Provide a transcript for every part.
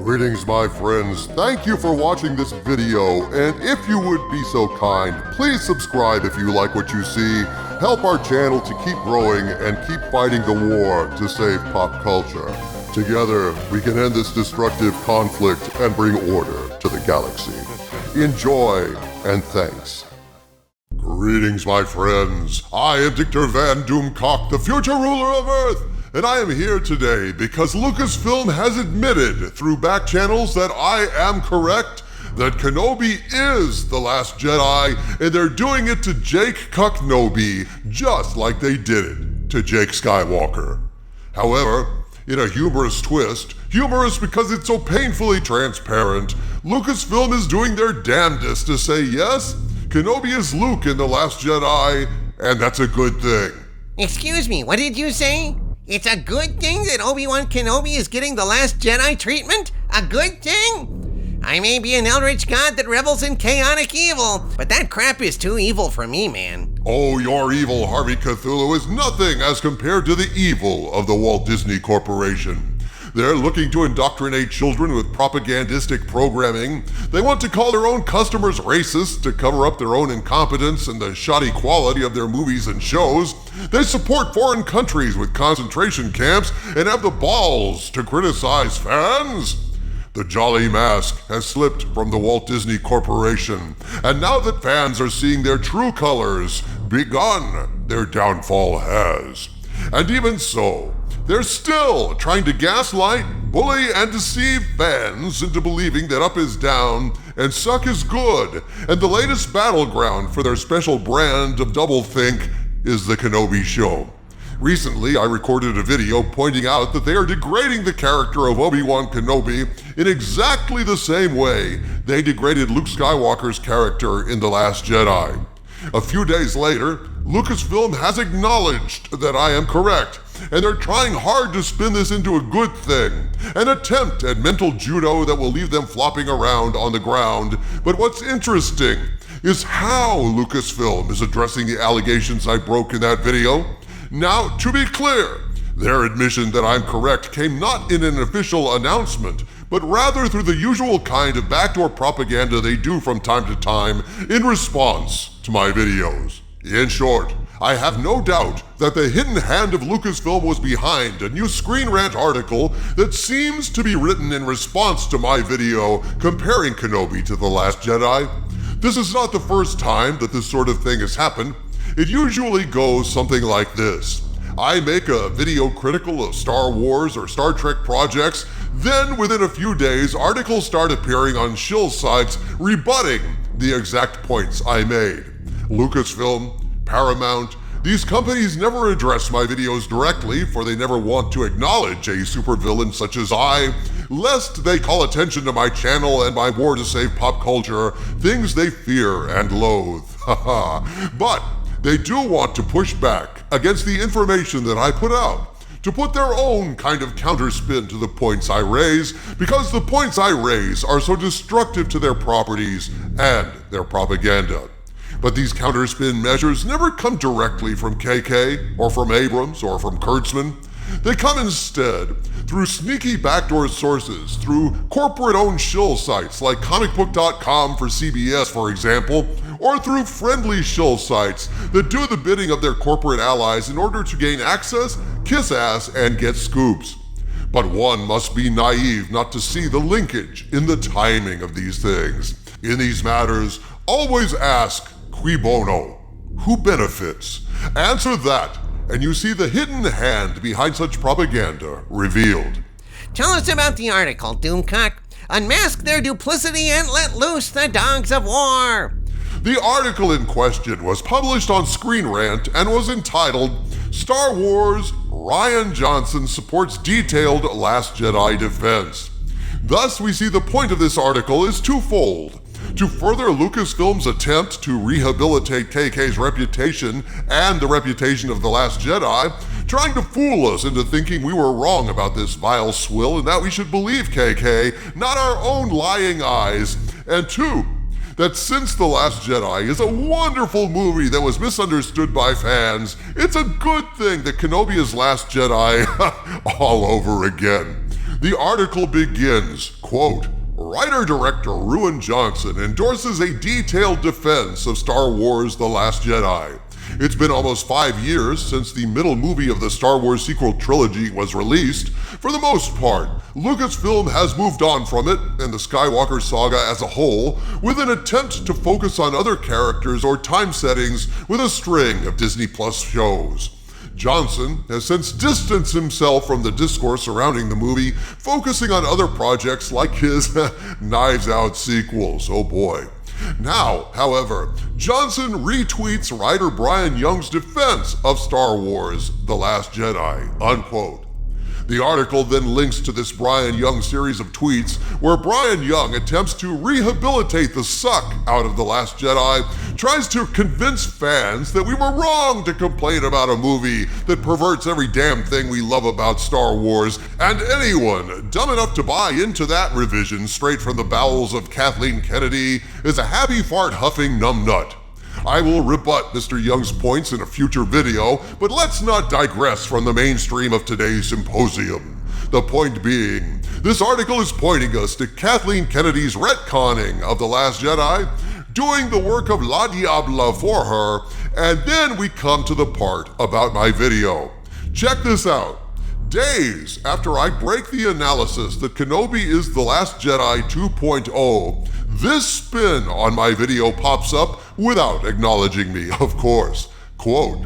Greetings, my friends. Thank you for watching this video, and if you would be so kind, please subscribe if you like what you see. Help our channel to keep growing and keep fighting the war to save pop culture. Together, we can end this destructive conflict and bring order to the galaxy. Enjoy, and thanks. Greetings, my friends. I am Dictor Van Doomcock, the future ruler of Earth. And I am here today because Lucasfilm has admitted through back channels that I am correct, that Kenobi is the last Jedi, and they're doing it to Jake Kenobi just like they did it to Jake Skywalker. However, in a humorous twist, humorous because it's so painfully transparent, Lucasfilm is doing their damnedest to say yes, Kenobi is Luke in The Last Jedi, and that's a good thing. Excuse me, what did you say? It's a good thing that Obi-Wan Kenobi is getting the Last Jedi treatment? A good thing? I may be an eldritch god that revels in chaotic evil, but that crap is too evil for me, man. Oh, your evil, Harvey Cthulhu, is nothing as compared to the evil of the Walt Disney Corporation. They're looking to indoctrinate children with propagandistic programming. They want to call their own customers racist to cover up their own incompetence and the shoddy quality of their movies and shows. They support foreign countries with concentration camps and have the balls to criticize fans. The jolly mask has slipped from the Walt Disney Corporation, and now that fans are seeing their true colors, begun, their downfall has. And even so, they're still trying to gaslight, bully, and deceive fans into believing that up is down and suck is good, and the latest battleground for their special brand of doublethink is the Kenobi show. Recently, I recorded a video pointing out that they are degrading the character of Obi-Wan Kenobi in exactly the same way they degraded Luke Skywalker's character in The Last Jedi. A few days later, Lucasfilm has acknowledged that I am correct, and they're trying hard to spin this into a good thing, an attempt at mental judo that will leave them flopping around on the ground. But what's interesting is how Lucasfilm is addressing the allegations I broke in that video. Now, to be clear, their admission that I'm correct came not in an official announcement, but rather through the usual kind of backdoor propaganda they do from time to time in response to my videos. In short, I have no doubt that the hidden hand of Lucasfilm was behind a new Screen Rant article that seems to be written in response to my video comparing Kenobi to The Last Jedi. This is not the first time that this sort of thing has happened. It usually goes something like this. I make a video critical of Star Wars or Star Trek projects, then within a few days, articles start appearing on shill sites rebutting the exact points I made. Lucasfilm, Paramount, these companies never address my videos directly, for they never want to acknowledge a supervillain such as I, lest they call attention to my channel and my war to save pop culture, things they fear and loathe. But they do want to push back against the information that I put out, to put their own kind of counterspin to the points I raise, because the points I raise are so destructive to their properties and their propaganda. But these counterspin measures never come directly from KK, or from Abrams, or from Kurtzman. They come instead through sneaky backdoor sources, through corporate-owned shill sites like comicbook.com for CBS, for example, or through friendly shill sites that do the bidding of their corporate allies in order to gain access, kiss ass, and get scoops. But one must be naive not to see the linkage in the timing of these things. In these matters, always ask, cui bono? Who benefits? Answer that, and you see the hidden hand behind such propaganda revealed. Tell us about the article, Doomcock. Unmask their duplicity and let loose the dogs of war. The article in question was published on Screen Rant and was entitled, Star Wars, Rian Johnson Supports Detailed Last Jedi Defense. Thus, we see the point of this article is twofold. To further Lucasfilm's attempt to rehabilitate KK's reputation and the reputation of The Last Jedi, trying to fool us into thinking we were wrong about this vile swill and that we should believe KK, not our own lying eyes. And two, that since The Last Jedi is a wonderful movie that was misunderstood by fans, it's a good thing that Kenobi is Last Jedi all over again. The article begins, quote, "Writer-director Ruan Johnson endorses a detailed defense of Star Wars The Last Jedi. It's been almost 5 years since the middle movie of the Star Wars sequel trilogy was released. For the most part, Lucasfilm has moved on from it and the Skywalker saga as a whole with an attempt to focus on other characters or time settings with a string of Disney Plus shows. Johnson has since distanced himself from the discourse surrounding the movie, focusing on other projects like his Knives Out sequels. Oh boy. Now, however, Johnson retweets writer Brian Young's defense of Star Wars The Last Jedi, unquote. The article then links to this Brian Young series of tweets where Brian Young attempts to rehabilitate the suck out of The Last Jedi, tries to convince fans that we were wrong to complain about a movie that perverts every damn thing we love about Star Wars, and anyone dumb enough to buy into that revision straight from the bowels of Kathleen Kennedy is a happy fart huffing numbnut. I will rebut Mr. Young's points in a future video, but let's not digress from the mainstream of today's symposium. The point being, this article is pointing us to Kathleen Kennedy's retconning of The Last Jedi, doing the work of La Diabla for her, and then we come to the part about my video. Check this out. Days after I break the analysis that Kenobi is The Last Jedi 2.0, this spin on my video pops up without acknowledging me, of course. Quote,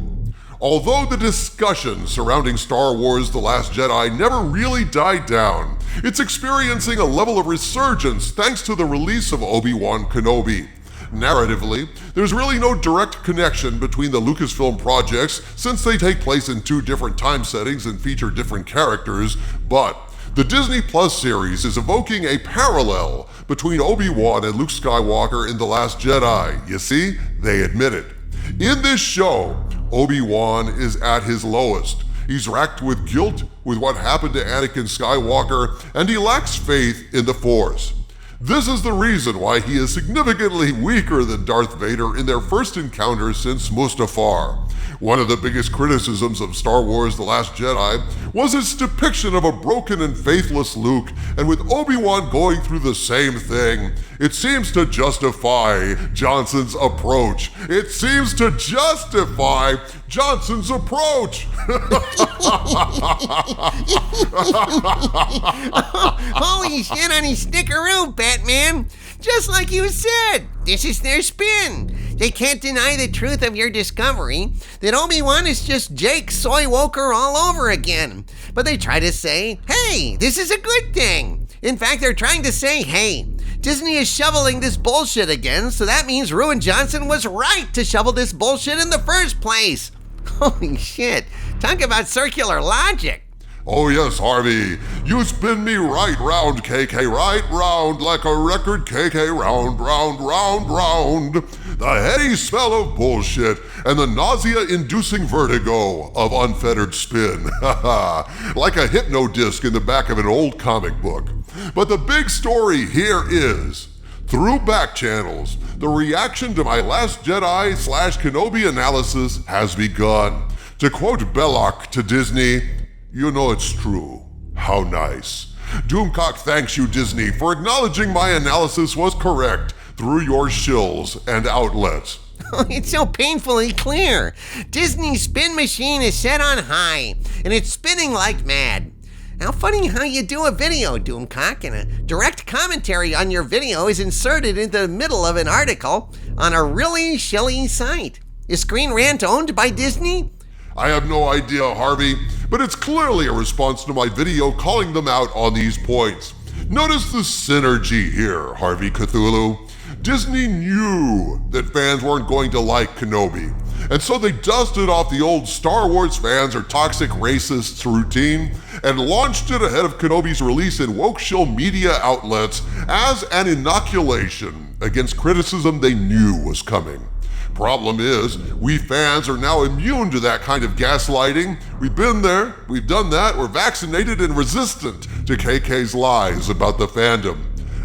"Although the discussion surrounding Star Wars The Last Jedi never really died down, it's experiencing a level of resurgence thanks to the release of Obi-Wan Kenobi. Narratively, there's really no direct connection between the Lucasfilm projects since they take place in 2 different time settings and feature different characters, but the Disney Plus series is evoking a parallel between Obi-Wan and Luke Skywalker in The Last Jedi. You see, they admit it. In this show, Obi-Wan is at his lowest. He's racked with guilt with what happened to Anakin Skywalker, and he lacks faith in the Force. This is the reason why he is significantly weaker than Darth Vader in their first encounter since Mustafar. One of the biggest criticisms of Star Wars The Last Jedi was its depiction of a broken and faithless Luke, and with Obi-Wan going through the same thing, it seems to justify Johnson's approach. It seems to justify Johnson's approach. Holy shit on his snickeroo, Batman! Just like you said, this is their spin. They can't deny the truth of your discovery that Obi-Wan is just Jake Soy Woker all over again. But they try to say, hey, this is a good thing. In fact, they're trying to say, hey, Disney is shoveling this bullshit again, so that means Ruan Johnson was right to shovel this bullshit in the first place. Holy shit, talk about circular logic. Oh yes, Harvey, you spin me right round, KK, right round like a record, KK, round, round, round, round. The heady smell of bullshit and the nausea-inducing vertigo of unfettered spin. Like a hypno disc in the back of an old comic book. But the big story here is, through back channels, the reaction to my Last Jedi / Kenobi analysis has begun. To quote Belloc to Disney, "You know it's true. How nice." Doomcock thanks you, Disney, for acknowledging my analysis was correct through your shills and outlets. It's so painfully clear. Disney's spin machine is set on high, and it's spinning like mad. Now, funny how you do a video, Doomcock, and a direct commentary on your video is inserted into the middle of an article on a really shilly site. Is Screen Rant owned by Disney? I have no idea, Harvey, but it's clearly a response to my video calling them out on these points. Notice the synergy here, Harvey Cthulhu. Disney knew that fans weren't going to like Kenobi, and so they dusted off the old Star Wars fans are toxic racists routine and launched it ahead of Kenobi's release in woke shill media outlets as an inoculation against criticism they knew was coming. Problem is, we fans are now immune to that kind of gaslighting. We've been there, we've done that, we're vaccinated and resistant to KK's lies about the fandom.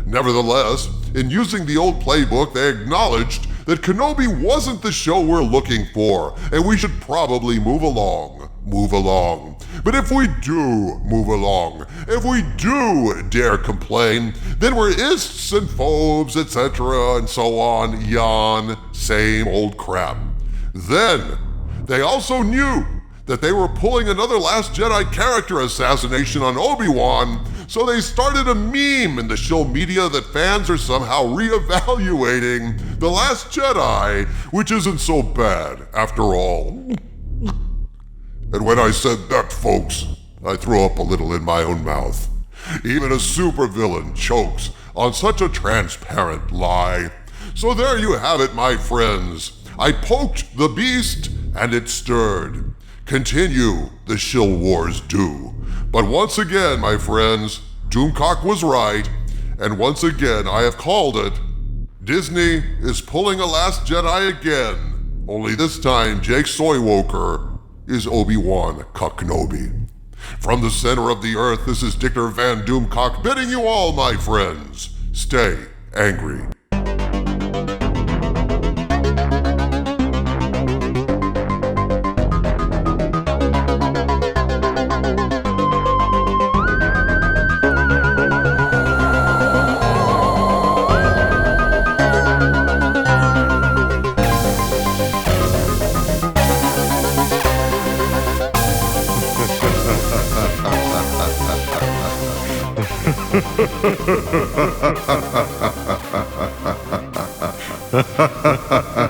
Nevertheless, in using the old playbook, they acknowledged that Kenobi wasn't the show we're looking for, and we should probably move along. But if we do move along, if we do dare complain, then we're ists and phobes, etc., and so on, yawn, same old crap. Then, they also knew that they were pulling another Last Jedi character assassination on Obi-Wan, so they started a meme in the shill media that fans are somehow reevaluating The Last Jedi, which isn't so bad after all. And when I said that, folks, I threw up a little in my own mouth. Even a supervillain chokes on such a transparent lie. So there you have it, my friends. I poked the beast, and it stirred. Continue, the shill wars do. But once again, my friends, Doomcock was right, and once again I have called it. Disney is pulling a Last Jedi again, only this time Jake Soywoker is Obi-Wan Kenobi. From the center of the earth, this is Dicker Van Doomcock bidding you all, my friends, stay angry. Ha ha ha ha ha.